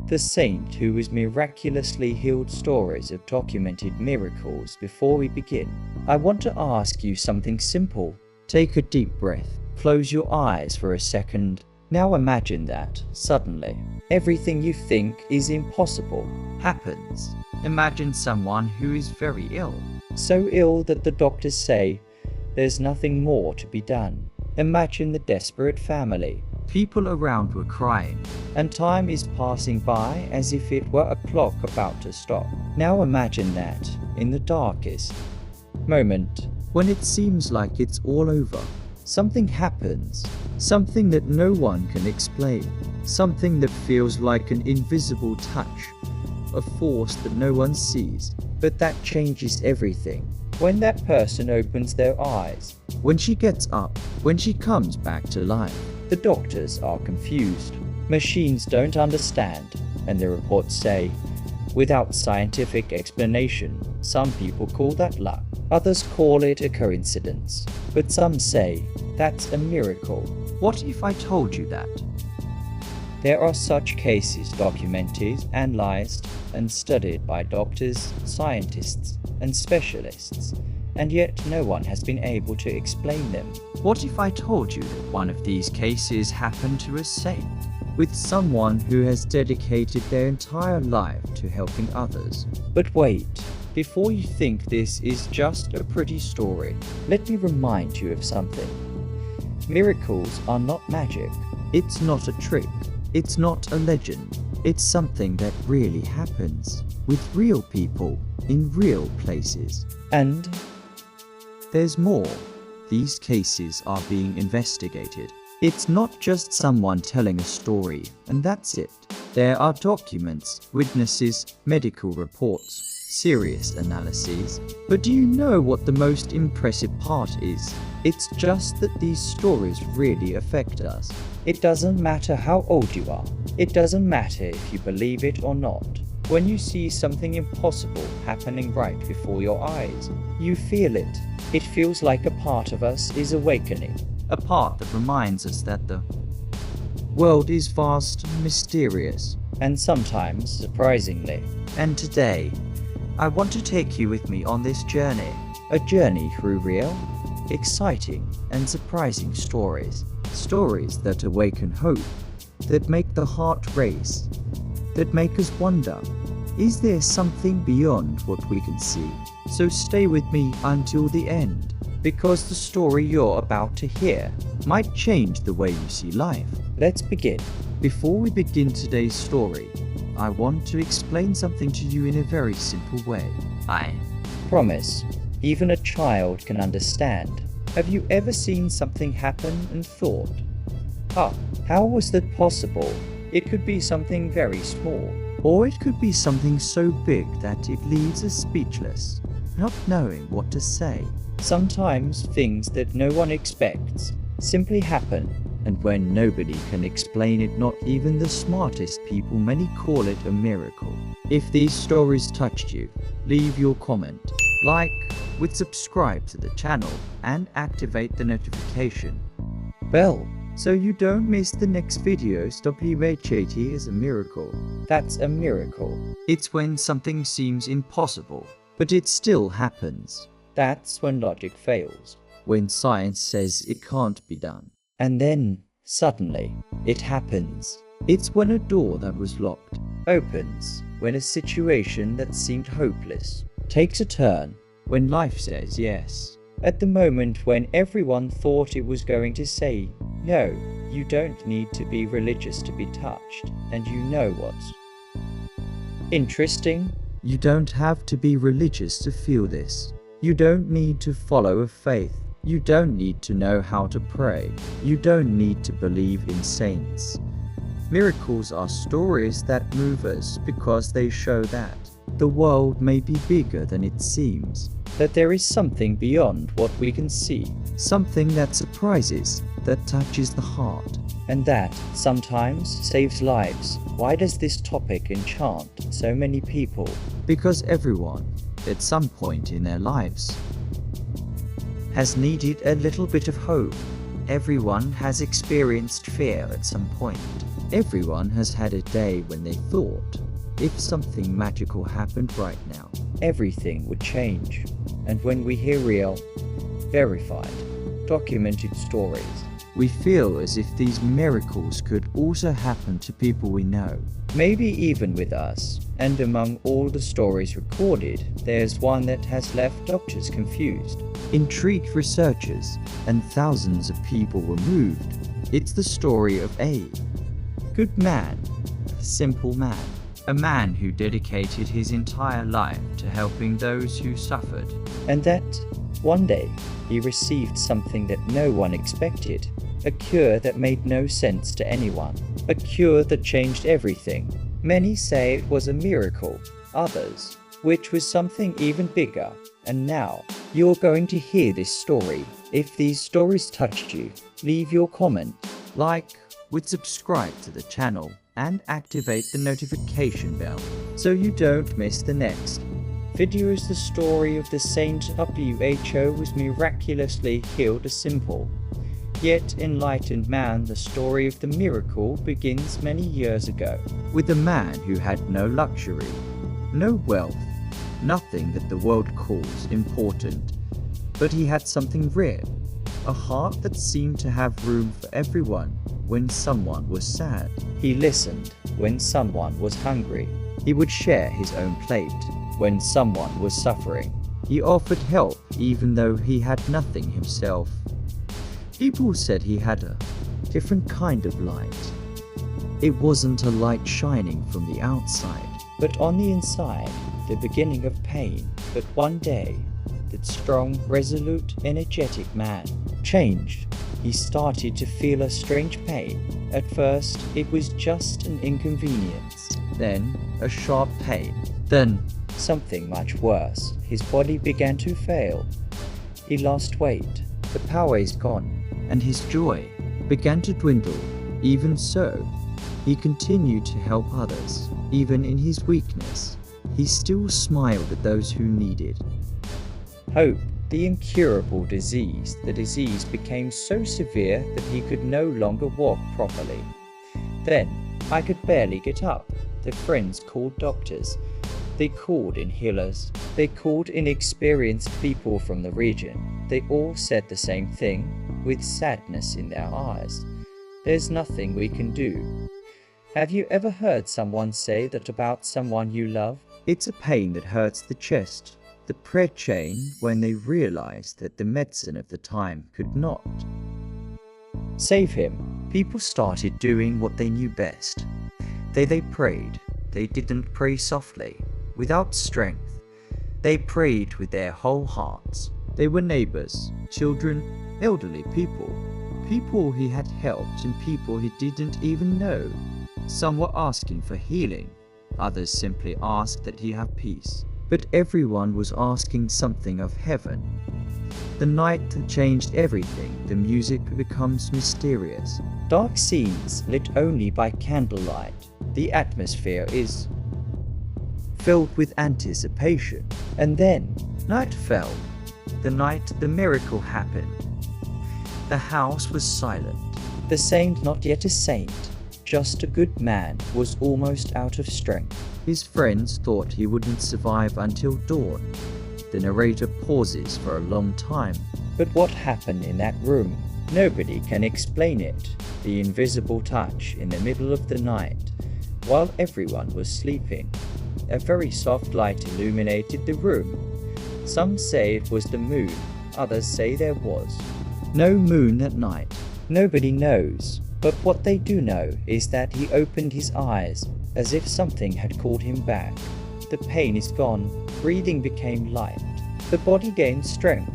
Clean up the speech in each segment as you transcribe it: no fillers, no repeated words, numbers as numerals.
the saint who was miraculously healed. Stories of documented miracles. Before we begin, I want to ask you something simple. Take a deep breath, close your eyes for a second. Now imagine that, suddenly, everything you think is impossible happens. Imagine someone who is very ill, so ill that the doctors say there's nothing more to be done. Imagine the desperate family. People around were crying, and time is passing by as if it were a clock about to stop. Now imagine that, in the darkest moment, when it seems like it's all over, something happens, something that no one can explain, something that feels like an invisible touch, a force that no one sees, but that changes everything. When that person opens their eyes, when she gets up, when she comes back to life, the doctors are confused. Machines don't understand, and the reports say, without scientific explanation. Some people call that luck, others call it a coincidence, but some say that's a miracle. What if I told you that? There are such cases documented, analyzed, and studied by doctors, scientists, and specialists, and yet no one has been able to explain them. What if I told you that one of these cases happened to a saint, with someone who has dedicated their entire life to helping others? But wait, before you think this is just a pretty story, let me remind you of something. Miracles are not magic. It's not a trick. It's not a legend. It's something that really happens, with real people, in real places. And there's more. These cases are being investigated. It's not just someone telling a story, and that's it. There are documents, witnesses, medical reports, serious analyses. But do you know what the most impressive part is? It's just that these stories really affect us. It doesn't matter how old you are. It doesn't matter if you believe it or not. When you see something impossible happening right before your eyes, you feel it. It feels like a part of us is awakening. A part that reminds us that the world is vast and mysterious, and sometimes surprisingly. And today, I want to take you with me on this journey. A journey through real, exciting, and surprising stories. Stories that awaken hope, that make the heart race, that make us wonder, is there something beyond what we can see? So stay with me until the end, because the story you're about to hear might change the way you see life. Let's begin. Before we begin today's story, I want to explain something to you in a very simple way. I promise, even a child can understand. Have you ever seen something happen and thought, how was that possible? It could be something very small, or it could be something so big that it leaves us speechless, not knowing what to say. Sometimes things that no one expects simply happen, and when nobody can explain it, not even the smartest people, many call it a miracle. If these stories touched you, leave your comment, like, subscribe to the channel, and activate the notification bell so you don't miss the next video. WHAT is a miracle. That's a miracle. It's when something seems impossible, but it still happens. That's when logic fails, when science says it can't be done. And then, suddenly, it happens. It's when a door that was locked opens, when a situation that seemed hopeless takes a turn, when life says yes. At the moment when everyone thought it was going to say, no, you don't need to be religious to be touched. And you know what's interesting? You don't have to be religious to feel this. You don't need to follow a faith. You don't need to know how to pray. You don't need to believe in saints. Miracles are stories that move us because they show that the world may be bigger than it seems, that there is something beyond what we can see, something that surprises, that touches the heart, and that sometimes saves lives. Why does this topic enchant so many people? Because everyone, at some point in their lives, has needed a little bit of hope. Everyone has experienced fear at some point. Everyone has had a day when they thought, if something magical happened right now, everything would change. And when we hear real, verified, documented stories, we feel as if these miracles could also happen to people we know, maybe even with us. And among all the stories recorded, there's one that has left doctors confused, intrigued researchers, and thousands of people were moved. It's the story of a good man, a simple man, a man who dedicated his entire life to helping those who suffered, and that one day he received something that no one expected, a cure that made no sense to anyone, a cure that changed everything. Many say it was a miracle, others, which was something even bigger. And now, you're going to hear this story. If these stories touched you, leave your comment, like, subscribe to the channel, and activate the notification bell so you don't miss the next video. Is the story of the Saint Who was miraculously healed. A simple yet enlightened man. The story of the miracle begins many years ago with a man who had no luxury, no wealth, nothing that the world calls important, but he had something rare, a heart that seemed to have room for everyone. When someone was sad, he listened. When someone was hungry, he would share his own plate. When someone was suffering, he offered help even though he had nothing himself. People said he had a different kind of light. It wasn't a light shining from the outside, but on the inside, the beginning of pain. But one day, that strong, resolute, energetic man changed. He started to feel a strange pain. At first, it was just an inconvenience, then a sharp pain, then something much worse. His body began to fail. He lost weight, the power is gone, and his joy began to dwindle. Even so, he continued to help others. Even in his weakness, he still smiled at those who needed hope. The incurable disease. The disease became so severe that he could no longer walk properly. Then, I could barely get up. The friends called doctors. They called in healers. They called inexperienced people from the region. They all said the same thing, with sadness in their eyes. There's nothing we can do. Have you ever heard someone say that about someone you love? It's a pain that hurts the chest, the prayer chain, when they realized that the medicine of the time could not save him. People started doing what they knew best. They prayed. They didn't pray softly, without strength. They prayed with their whole hearts. They were neighbors, children, elderly people, people he had helped and people he didn't even know. Some were asking for healing, others simply asked that he have peace. But everyone was asking something of heaven. The night that changed everything. The music becomes mysterious. Dark scenes lit only by candlelight. The atmosphere is filled with anticipation. And then, night fell. The night the miracle happened. The house was silent. The saint, not yet a saint, just a good man, was almost out of strength. His friends thought he wouldn't survive until dawn. The narrator pauses for a long time. But what happened in that room? Nobody can explain it. The invisible touch in the middle of the night, while everyone was sleeping. A very soft light illuminated the room. Some say it was the moon, others say there was no moon that night. Nobody knows, but what they do know is that he opened his eyes, as if something had called him back. The pain is gone, breathing became light, the body gained strength.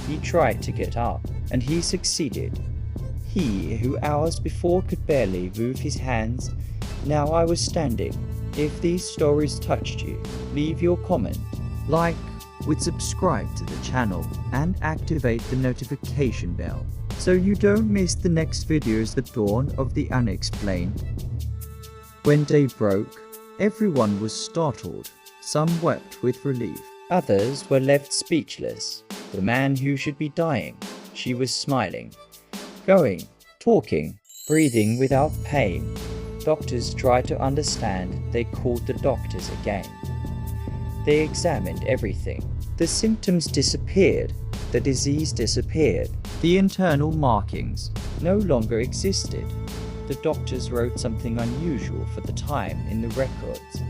He tried to get up, and he succeeded. He who hours before could barely move his hands, now I was standing. If these stories touched you, leave your comment, like, subscribe to the channel, and activate the notification bell so you don't miss the next videos. The dawn of the unexplained. When day broke, everyone was startled. Some wept with relief. Others were left speechless. The man who should be dying, she was smiling, going, talking, breathing without pain. Doctors tried to understand. They called the doctors again. They examined everything. The symptoms disappeared. The disease disappeared. The internal markings no longer existed. The doctors wrote something unusual for the time in the records.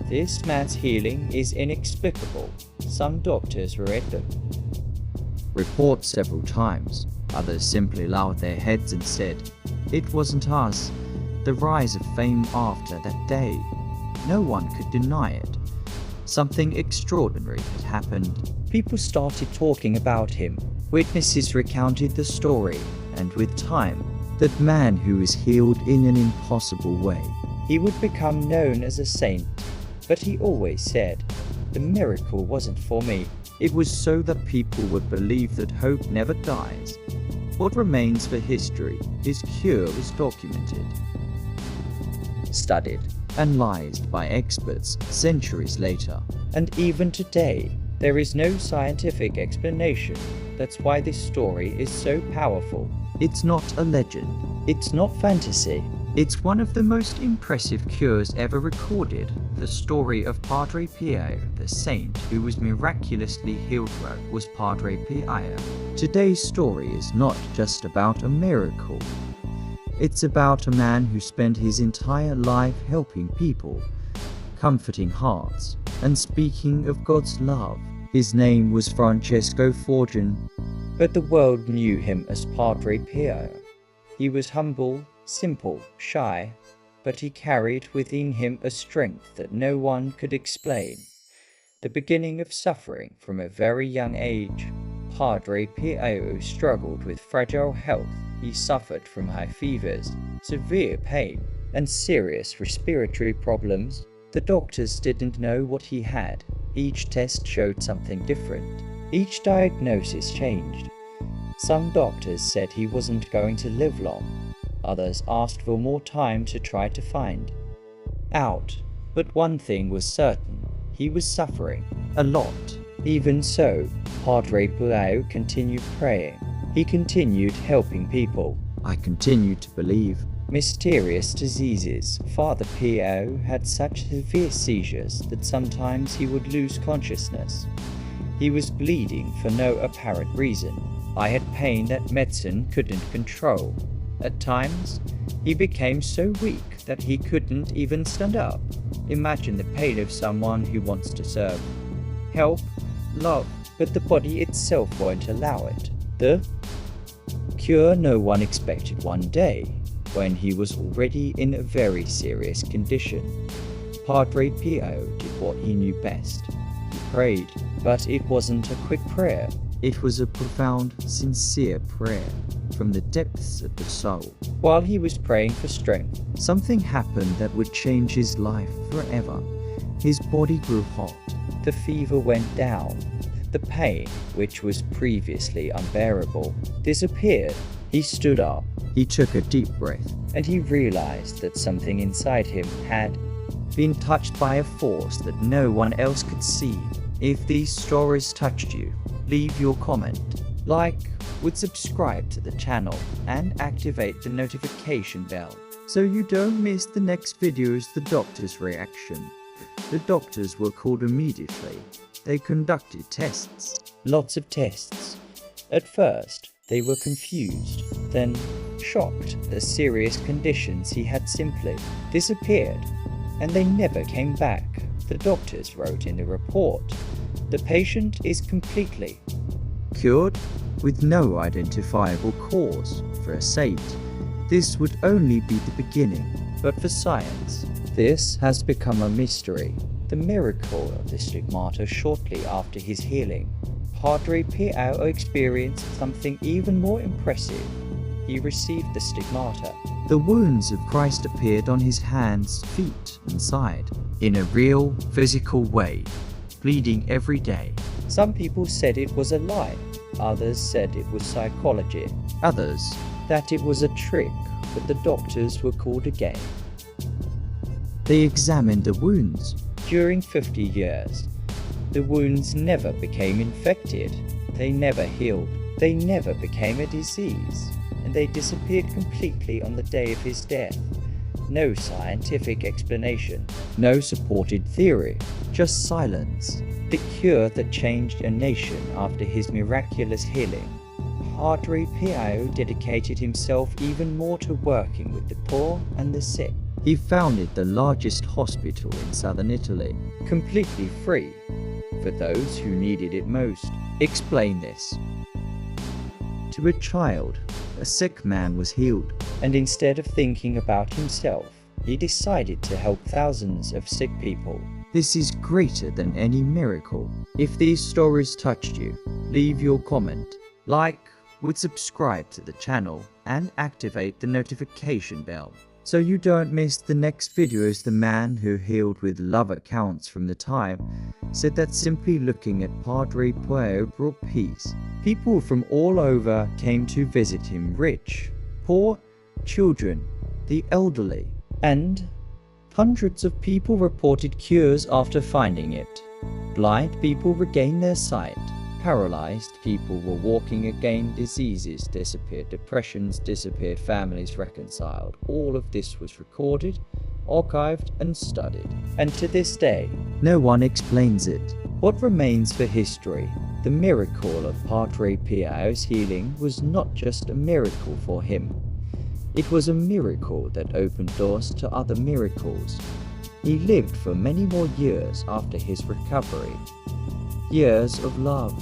This man's healing is inexplicable. Some doctors read them. Reports several times. Others simply lowered their heads and said, "It wasn't us." The rise of fame after that day. No one could deny it. Something extraordinary had happened. People started talking about him. Witnesses recounted the story, and with time, that man who was healed in an impossible way, he would become known as a saint. But he always said, "The miracle wasn't for me. It was so that people would believe that hope never dies." What remains for history, his cure is documented, studied, analyzed by experts centuries later. And even today, there is no scientific explanation. That's why this story is so powerful. It's not a legend. It's not fantasy. It's one of the most impressive cures ever recorded. The story of Padre Pio, the saint who was miraculously healed, was Padre Pio. Today's story is not just about a miracle. It's about a man who spent his entire life helping people, comforting hearts, and speaking of God's love. His name was Francesco Forgin, but the world knew him as Padre Pio. He was humble, simple, shy, but he carried within him a strength that no one could explain. The beginning of suffering from a very young age. Padre Pio struggled with fragile health. He suffered from high fevers, severe pain, and serious respiratory problems. The doctors didn't know what he had. Each test showed something different. Each diagnosis changed. Some doctors said he wasn't going to live long. Others asked for more time to try to find out. But one thing was certain. He was suffering a lot. Even so, Padre Pio continued praying. He continued helping people. I continued to believe. Mysterious diseases. Father Pio had such severe seizures that sometimes he would lose consciousness. He was bleeding for no apparent reason. I had pain that medicine couldn't control. At times, he became so weak that he couldn't even stand up. Imagine the pain of someone who wants to serve, help, love, but the body itself won't allow it. The cure no one expected one day, when he was already in a very serious condition. Padre Pio did what he knew best. He prayed, but it wasn't a quick prayer. It was a profound, sincere prayer from the depths of the soul. While he was praying for strength, something happened that would change his life forever. His body grew hot. The fever went down. The pain, which was previously unbearable, disappeared. He stood up. He took a deep breath, and he realized that something inside him had been touched by a force that no one else could see. If these stories touched you, leave your comment, like, would subscribe to the channel, and activate the notification bell so you don't miss the next video's The Doctor's reaction. The doctors were called immediately. They conducted tests. Lots of tests. At first, they were confused, then shocked. The serious conditions he had simply disappeared, and they never came back. The doctors wrote in the report, "The patient is completely cured with no identifiable cause." For a saint, this would only be the beginning. But for science, this has become a mystery. The miracle of the stigmata. Shortly after his healing, Padre Pio experienced something even more impressive. He received the stigmata. The wounds of Christ appeared on his hands, feet, and side, in a real, physical way, bleeding every day. Some people said it was a lie. Others said it was psychology. Others, that it was a trick, but the doctors were called again. They examined the wounds. During 50 years, the wounds never became infected. They never healed. They never became a disease. And they disappeared completely on the day of his death. No scientific explanation, no supported theory, just silence. The cure that changed a nation after his miraculous healing. Padre Pio dedicated himself even more to working with the poor and the sick. He founded the largest hospital in southern Italy, completely free, for those who needed it most. Explain this. To a child, a sick man was healed, and instead of thinking about himself, he decided to help thousands of sick people. This is greater than any miracle. If these stories touched you, leave your comment, like, would subscribe to the channel, and activate the notification bell, so you don't miss the next videos. The man who healed with love accounts from the time said that simply looking at Padre Pio brought peace. People from all over came to visit him, rich, poor, children, the elderly, and hundreds of people reported cures after finding it. Blind people regained their sight. Paralyzed people were walking again, diseases disappeared, depressions disappeared, families reconciled. All of this was recorded, archived, and studied. And to this day, no one explains it. What remains for history? The miracle of Padre Pio's healing was not just a miracle for him. It was a miracle that opened doors to other miracles. He lived for many more years after his recovery. Years of love,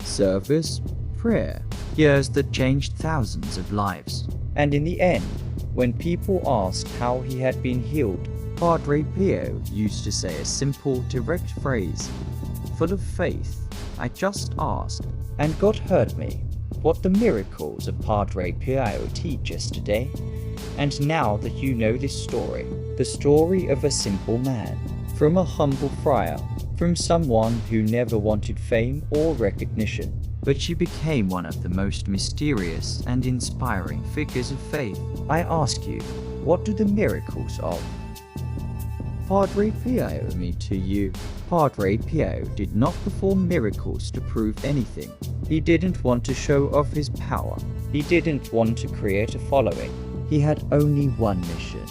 service, prayer, years that changed thousands of lives. And in the end, when people asked how he had been healed, Padre Pio used to say a simple, direct phrase, full of faith, "I just asked, and God heard me." What the miracles of Padre Pio teach us today. And now that you know this story, the story of a simple man, from a humble friar, from someone who never wanted fame or recognition, but she became one of the most mysterious and inspiring figures of faith. I ask you, what do the miracles of Padre Pio mean to you? Padre Pio did not perform miracles to prove anything. He didn't want to show off his power. He didn't want to create a following. He had only one mission: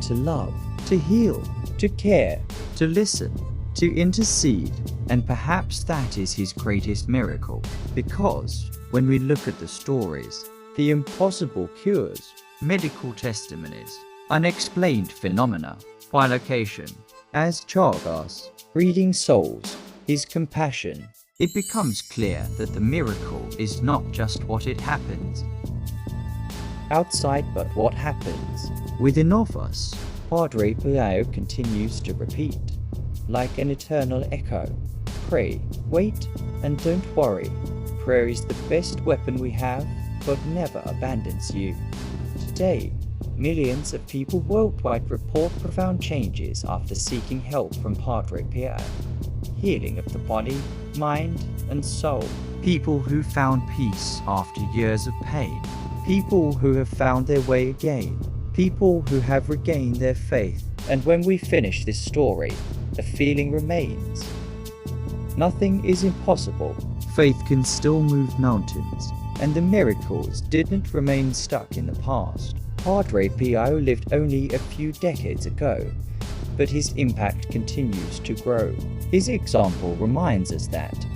to love, to heal, to care, to listen, to intercede. And perhaps that is his greatest miracle, because when we look at the stories, the impossible cures, medical testimonies, unexplained phenomena, bilocation, as Chagas, reading souls, his compassion, it becomes clear that the miracle is not just what it happens outside, but what happens within of us. Padre Pio continues to repeat, like an eternal echo, pray, wait, and don't worry. Prayer is the best weapon we have. God never abandons you. Today, millions of people worldwide report profound changes after seeking help from Padre Pio. Healing of the body, mind, and soul. People who found peace after years of pain. People who have found their way again. People who have regained their faith. And when we finish this story, the feeling remains. Nothing is impossible. Faith can still move mountains. And the miracles didn't remain stuck in the past. Padre Pio lived only a few decades ago, but his impact continues to grow. His example reminds us that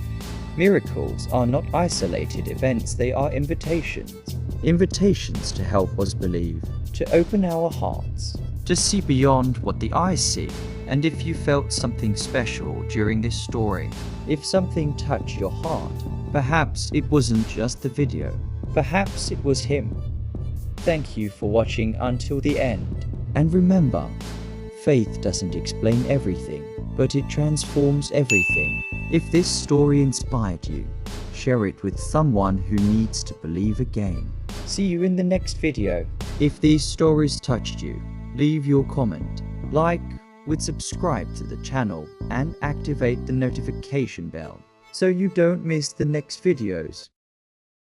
miracles are not isolated events, they are invitations. Invitations to help us believe, to open our hearts, to see beyond what the eyes see. And if you felt something special during this story, if something touched your heart, perhaps it wasn't just the video, perhaps it was him. Thank you for watching until the end. And remember, faith doesn't explain everything, but it transforms everything. If this story inspired you, share it with someone who needs to believe again. See you in the next video. If these stories touched you, leave your comment, like, would subscribe to the channel, and activate the notification bell so you don't miss the next videos.